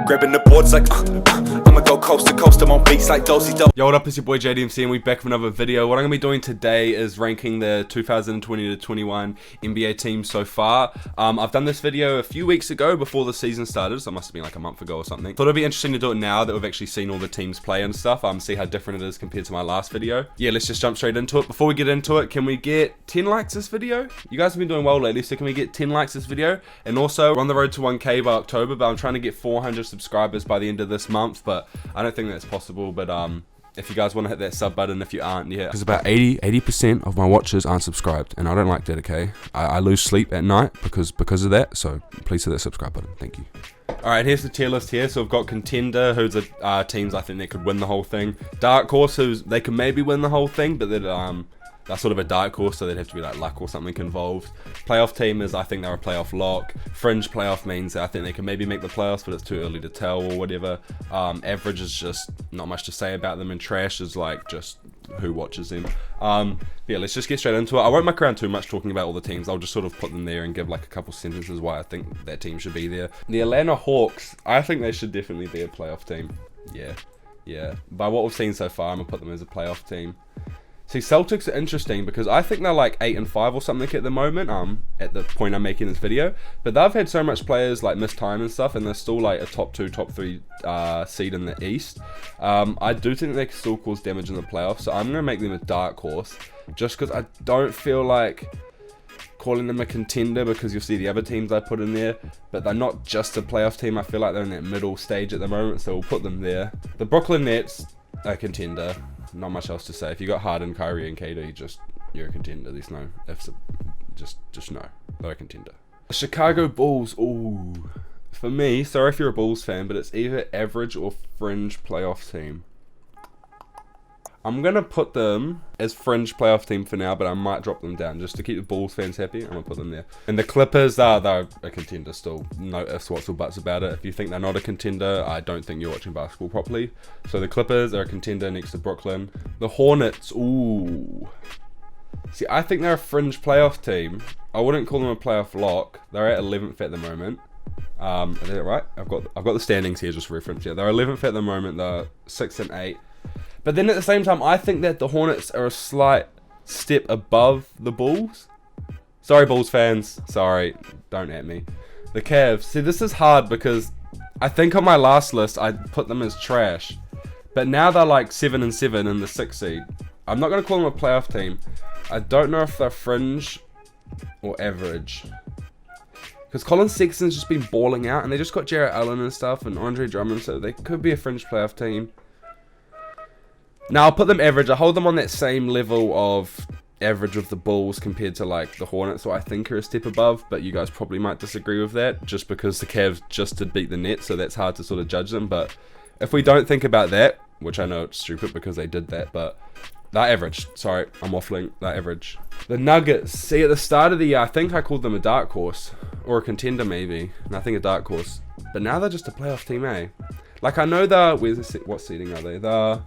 Grabbing the boards like, I'ma go coast to coast. I'm on beats like Dosey Do. Yo, what up? It's your boy JDMC and we're back with another video. What I'm going to be doing today is ranking the 2020-21 NBA teams so far. I've done this video a few weeks ago before the season started, so it must have been like a month ago or something. Thought it'd be interesting to do it now that we've actually seen all the teams play and stuff. See how different it is compared to my last video. Yeah, let's just jump straight into it. Before we get into it, can we get 10 likes this video? You guys have been doing well lately, so can we get 10 likes this video? And also, we're on the road to 1K by October, but I'm trying to get 400 subscribers by the end of this month, but I don't think that's possible. But if you guys want to hit that sub button, if you aren't, yeah, because about 80% of my watchers aren't subscribed, and I don't like that. Okay, I lose sleep at night because of that, so please hit that subscribe button. Thank you. Alright, here's the tier list here. So we've got Contender, who's the teams I think they could win the whole thing. Dark Horse, who's they could maybe win the whole thing, but they're sort of a dark horse, so they'd have to be like luck or something involved. Playoff team is, I think they're a playoff lock. Fringe playoff means that I think they can maybe make the playoffs, but it's too early to tell or whatever. Average is just not much to say about them, and trash is like just who watches them. Yeah, let's just get straight into it. I won't muck around too much talking about all the teams. I'll just sort of put them there and give like a couple sentences why I think that team should be there. The Atlanta Hawks, I think they should definitely be a playoff team. Yeah. By what we've seen so far, I'm gonna put them as a playoff team. See, Celtics are interesting because I think they're like 8-5 or something at the moment, at the point I'm making this video. But they've had so much players like miss time and stuff, and they're still like a top 2, top 3 seed in the East. I do think they can still cause damage in the playoffs, so I'm going to make them a dark horse, just because I don't feel like calling them a contender, because you'll see the other teams I put in there, but they're not just a playoff team. I feel like they're in that middle stage at the moment, so we'll put them there. The Brooklyn Nets are a contender. Not much else to say. If you got Harden, Kyrie, and KD, you're a contender. There's no ifs. Just no. They're a contender. Chicago Bulls. Ooh. For me, sorry if you're a Bulls fan, but it's either average or fringe playoff team. I'm going to put them as fringe playoff team for now, but I might drop them down just to keep the Bulls fans happy. I'm going to put them there. And the Clippers, they're a contender still. No ifs, whats, or buts about it. If you think they're not a contender, I don't think you're watching basketball properly. So the Clippers are a contender next to Brooklyn. The Hornets, ooh. See, I think they're a fringe playoff team. I wouldn't call them a playoff lock. They're at 11th at the moment. Is that right? I've got the standings here just for reference. Yeah, they're 11th at the moment. They're 6 and 8. But then at the same time, I think that the Hornets are a slight step above the Bulls. Sorry, Bulls fans. Sorry, don't at me. The Cavs. See, this is hard because I think on my last list, I put them as trash. But now they're like 7 and 7 in the 6th seed. I'm not going to call them a playoff team. I don't know if they're fringe or average. Because Colin Sexton's just been balling out, and they just got Jarrett Allen and stuff, and Andre Drummond, so they could be a fringe playoff team. Now, I'll put them average. I hold them on that same level of average of the Bulls compared to like the Hornets, so I think are a step above, but you guys probably might disagree with that just because the Cavs just did beat the Nets, so that's hard to sort of judge them. But if we don't think about that, which I know it's stupid because they did that, but they're average. Sorry, I'm waffling. They're average. The Nuggets. See, at the start of the year, I think I called them a dark horse or a contender maybe, and I think a dark horse. But now they're just a playoff team, eh? Like I know they're, what seeding are they? They're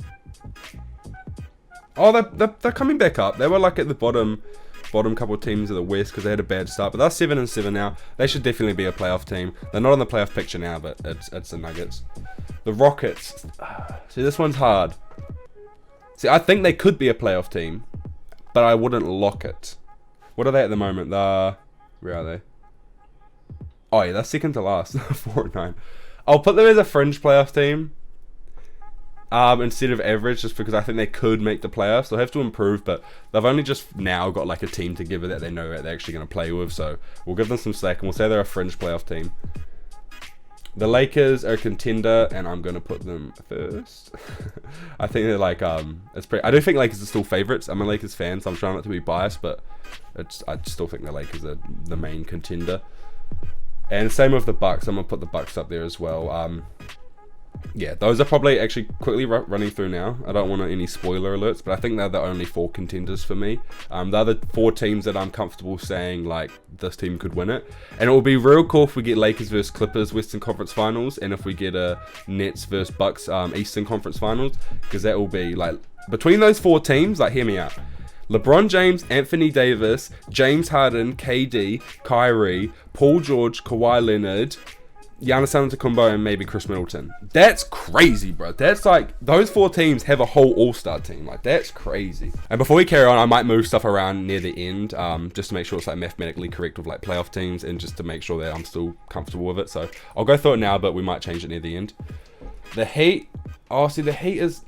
coming back up. They were like at the bottom couple of teams of the West because they had a bad start, but they're 7 and 7 now. They should definitely be a playoff team. They're not on the playoff picture now, but it's the Nuggets. The Rockets. See, this one's hard. See, I think they could be a playoff team, but I wouldn't lock it. What are they at the moment? Where are they? Oh yeah, they're second to last. 4 and 9. I'll put them as a fringe playoff team. Instead of average, just because I think they could make the playoffs. They'll have to improve, but they've only just now got like a team together that they know that they're actually going to play with, so we'll give them some slack and we'll say they're a fringe playoff team. The Lakers are a contender, and I'm going to put them first. I think they're like, I do think Lakers are still favorites. I'm a Lakers fan, so I'm trying not to be biased, but I still think the Lakers are the main contender. And same with the Bucks. I'm going to put the Bucks up there as well. Yeah, those are probably actually quickly running through now. I don't want any spoiler alerts, but I think they're the only 4 contenders for me. They're the 4 teams that I'm comfortable saying like this team could win it, and it will be real cool if we get Lakers versus Clippers Western Conference Finals, and if we get a Nets versus Bucks Eastern Conference Finals, because that will be like between those 4 teams. Like, hear me out. LeBron James, Anthony Davis, James Harden, KD, Kyrie, Paul George, Kawhi Leonard, Giannis Antetokounmpo and maybe Chris Middleton. That's crazy, bro. That's like, those 4 teams have a whole all-star team. Like, that's crazy. And before we carry on, I might move stuff around near the end, just to make sure it's like mathematically correct with like playoff teams, and just to make sure that I'm still comfortable with it. So I'll go through it now, but we might change it near the end. The Heat. Oh, see, the Heat is,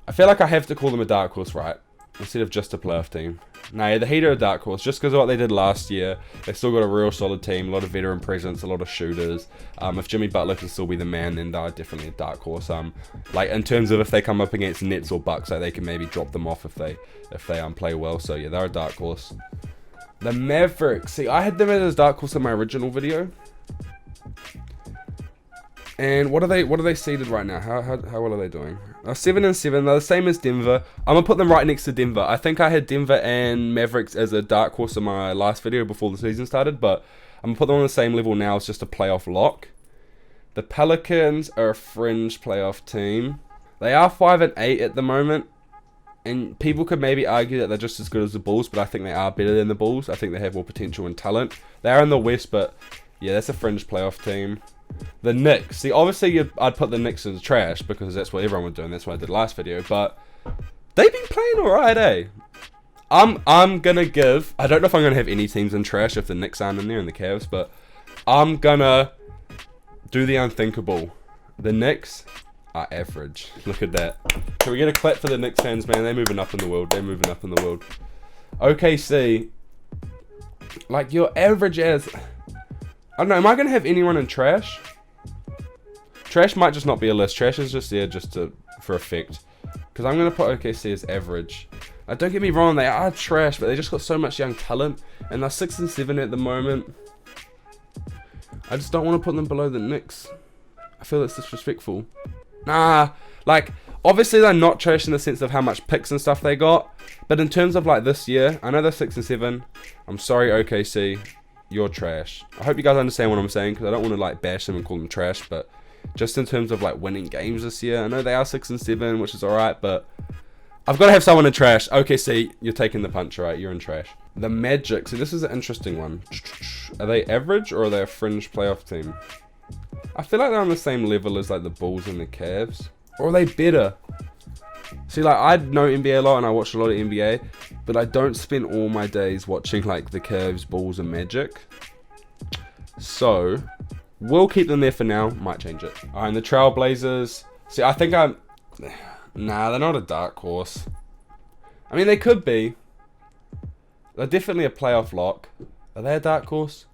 I feel like I have to call them a dark horse, right? Instead of just a playoff team. Nah, the Heat are a dark horse just because of what they did last year. They've still got a real solid team, a lot of veteran presence, a lot of shooters. If Jimmy Butler can still be the man, then they're definitely a dark horse. Like in terms of if they come up against Nets or Bucks, like they can maybe drop them off if they play well. So yeah, they're a dark horse. The Mavericks. See, I had them as a dark horse in my original video. And what are they seeded right now? How well are they doing? 7-7. They're the same as Denver. I'm gonna put them right next to Denver. I think I had Denver and Mavericks as a dark horse in my last video before the season started, but I'm gonna put them on the same level now. It's just a playoff lock. The Pelicans are a fringe playoff team. They are 5-8 at the moment, and people could maybe argue that they're just as good as the Bulls, but I think they are better than the Bulls. I think they have more potential and talent. They are in the West, but yeah, that's a fringe playoff team. The Knicks. See, obviously I'd put the Knicks in the trash because that's what everyone was doing. That's what I did last video. But they've been playing alright, eh? I'm gonna give, I don't know if I'm gonna have any teams in trash if the Knicks aren't in there and the Cavs, but I'm gonna do the unthinkable. The Knicks are average. Look at that. Can we get a clap for the Knicks fans, man? They're moving up in the world. They're moving up in the world. OKC. Like, you're average as, I don't know, am I going to have anyone in trash? Trash might just not be a list. Trash is just there just for effect. Because I'm going to put OKC as average. Don't get me wrong, they are trash, but they just got so much young talent. And they're 6-7 at the moment. I just don't want to put them below the Knicks. I feel that's disrespectful. Nah, like, obviously they're not trash in the sense of how much picks and stuff they got. But in terms of like this year, I know they're 6-7. I'm sorry, OKC. You're trash. I hope you guys understand what I'm saying, because I don't want to like bash them and call them trash, but just in terms of like winning games this year, I know they are 6-7, which is alright, but I've got to have someone in trash. OKC, you're taking the punch, right? You're in trash. The Magic. So this is an interesting one. Are they average or are they a fringe playoff team? I feel like they're on the same level as like the Bulls and the Cavs. Or are they better? See, like, I know NBA a lot and I watch a lot of NBA, but I don't spend all my days watching like the Cavs, Bulls, and Magic. So, we'll keep them there for now. Might change it. Alright, and the Trailblazers. See, I think I'm... Nah, they're not a dark horse. I mean, they could be. They're definitely a playoff lock. Are they a dark horse?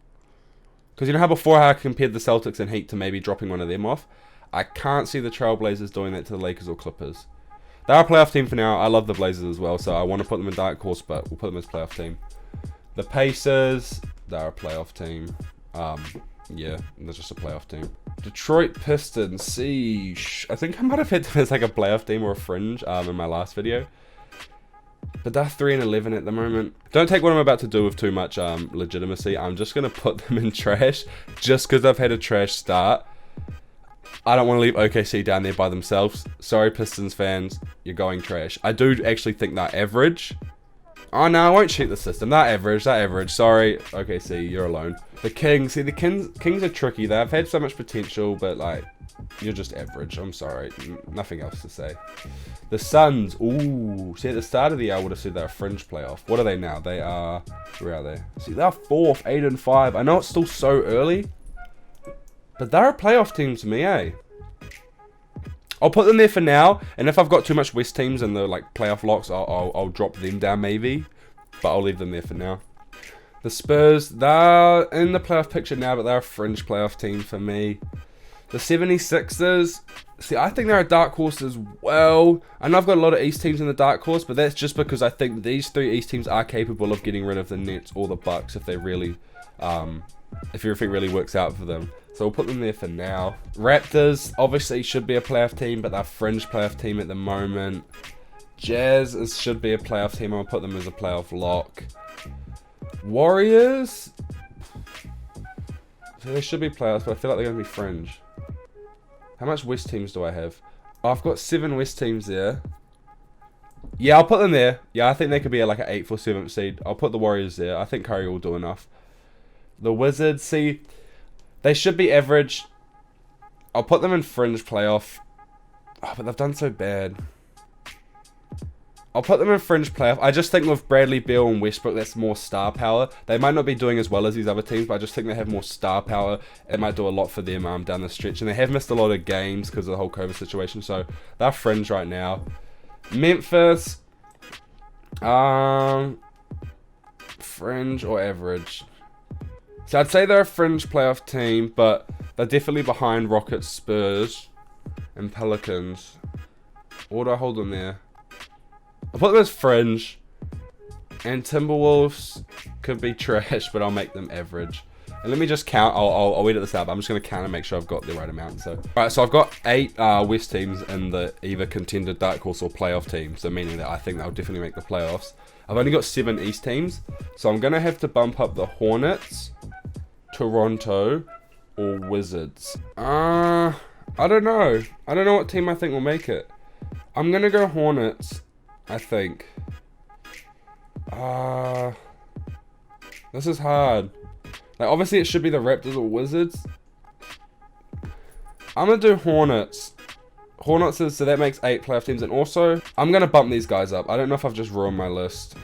Because you know how before I compared the Celtics and Heat to maybe dropping one of them off? I can't see the Trailblazers doing that to the Lakers or Clippers. They're a playoff team for now. I love the Blazers as well, so I want to put them in dark horse, but we'll put them as playoff team. The Pacers, they're a playoff team. Yeah, they're just a playoff team. Detroit Pistons, sheesh. I think I might have had them as like a playoff team or a fringe in my last video. But they're 3-11 at the moment. Don't take what I'm about to do with too much legitimacy. I'm just going to put them in trash just because I've had a trash start. I don't want to leave OKC down there by themselves. Sorry, Pistons fans. You're going trash. I do actually think they're average. Oh, no, I won't cheat the system. They're average. They're average. Sorry, OKC. You're alone. The Kings. See, the Kings are tricky. They've had so much potential, but, like, you're just average. I'm sorry. Nothing else to say. The Suns. Ooh. See, at the start of the year, I would have said they're a fringe playoff. What are they now? They are... Where are they? See, they're 4th, 8-5. I know it's still so early, but they're a playoff team to me, eh? I'll put them there for now, and if I've got too much West teams and the like playoff locks, I'll drop them down maybe, but I'll leave them there for now. The Spurs, they're in the playoff picture now, but they're a fringe playoff team for me. The 76ers, see, I think they're a dark horse as well. I know I've got a lot of East teams in the dark horse, but that's just because I think these 3 East teams are capable of getting rid of the Nets or the Bucks if they really, if everything really works out for them. So we'll put them there for now. Raptors obviously should be a playoff team, but they're a fringe playoff team at the moment. Jazz should be a playoff team. I'll put them as a playoff lock. Warriors, so they should be playoffs, but I feel like they're going to be fringe. How much West teams do I have? Oh, I've got 7 West teams there. Yeah, I'll put them there. Yeah, I think they could be like an 8th or 7th seed. I'll put the Warriors there. I think Curry will do enough. The Wizards, see... They should be average. I'll put them in fringe playoff. Oh, but they've done so bad. I'll put them in fringe playoff. I just think with Bradley Beal and Westbrook, that's more star power. They might not be doing as well as these other teams, but I just think they have more star power. It might do a lot for them down the stretch. And they have missed a lot of games because of the whole COVID situation. So they're fringe right now. Memphis, fringe or average. So I'd say they're a fringe playoff team, but they're definitely behind Rockets, Spurs, and Pelicans. Or do I hold them there? I'll put them as fringe. And Timberwolves could be trash, but I'll make them average. And let me just count. I'll edit this out, but I'm just going to count and make sure I've got the right amount. So, alright, so I've got 8 West teams in the either contender, dark horse, or playoff teams. So meaning that I think they'll definitely make the playoffs. I've only got 7 East teams. So I'm going to have to bump up the Hornets, Toronto, or Wizards. I don't know. I don't know what team I think will make it. I'm going to go Hornets, I think. This is hard. Like, obviously, it should be the Raptors or Wizards. I'm going to do Hornets. Hornets is, so that makes 8 playoff teams. And also, I'm going to bump these guys up. I don't know if I've just ruined my list.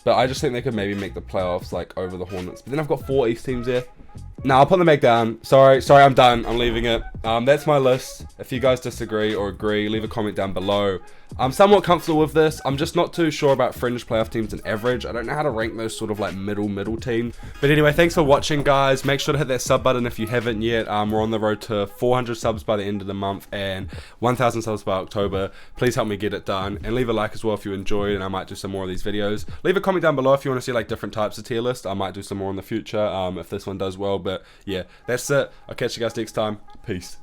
But I just think they could maybe make the playoffs, like, over the Hornets. But then I've got 4 East teams there. No, I'll put them back down. Sorry, I'm done. I'm leaving it. That's my list. If you guys disagree or agree, leave a comment down below. I'm somewhat comfortable with this. I'm just not too sure about fringe playoff teams and average. I don't know how to rank those sort of like middle teams. But anyway, thanks for watching, guys. Make sure to hit that sub button if you haven't yet. We're on the road to 400 subs by the end of the month and 1,000 subs by October. Please help me get it done. And leave a like as well if you enjoyed, and I might do some more of these videos. Leave a comment down below if you want to see like different types of tier lists. I might do some more in the future if this one does well. But yeah, that's it. I'll catch you guys next time. Peace.